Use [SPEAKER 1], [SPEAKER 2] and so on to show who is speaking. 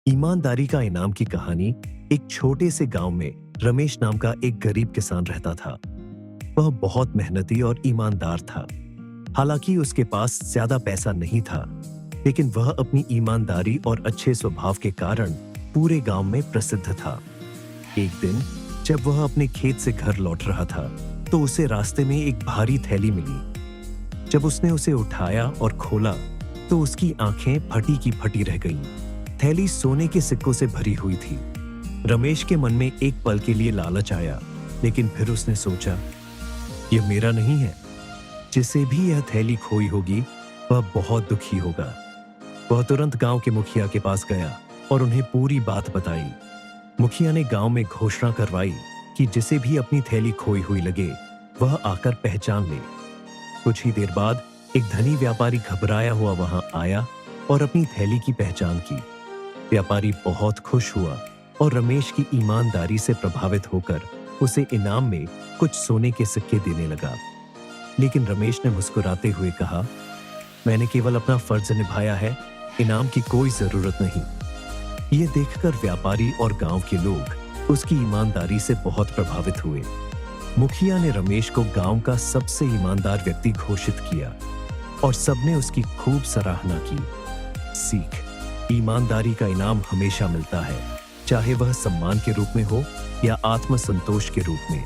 [SPEAKER 1] ईमानदारी का इनाम की कहानी। एक छोटे से गांव में रमेश नाम का एक गरीब किसान रहता था। वह बहुत मेहनती और ईमानदार था। हालांकि उसके पास ज्यादा पैसा नहीं था, लेकिन वह अपनी ईमानदारी और अच्छे स्वभाव के कारण पूरे गांव में प्रसिद्ध था। एक दिन जब वह अपने खेत से घर लौट रहा था, तो उसे रास्ते में एक भारी थैली मिली। जब उसने उसे उठाया और खोला, तो उसकी आंखें फटी की फटी रह गईं। थैली सोने के सिक्कों से भरी हुई थी। रमेश के मन में एक पल के लिए लालच आया, लेकिन फिर उसने सोचा, यह मेरा नहीं है। जिसे भी यह थैली खोई होगी, वह बहुत दुखी होगा। वह तुरंत गांव के मुखिया के पास गया और उन्हें पूरी बात बताई। मुखिया ने गांव में घोषणा करवाई कि जिसे भी अपनी थैली खोई हुई लगे, वह आकर पहचान ले। कुछ ही देर बाद एक धनी व्यापारी घबराया हुआ वहां आया और अपनी थैली की पहचान की। व्यापारी बहुत खुश हुआ और रमेश की ईमानदारी से प्रभावित होकर उसे इनाम में कुछ सोने के सिक्के देने लगा। लेकिन रमेश ने मुस्कुराते हुए कहा, मैंने केवल अपना फर्ज निभाया है, इनाम की कोई जरूरत नहीं। यह देखकर व्यापारी और गांव के लोग उसकी ईमानदारी से बहुत प्रभावित हुए। मुखिया ने रमेश को गांव का सबसे ईमानदार व्यक्ति घोषित किया और सबने उसकी खूब सराहना की। सीख: ईमानदारी का इनाम हमेशा मिलता है, चाहे वह सम्मान के रूप में हो या आत्मसंतोष के रूप में।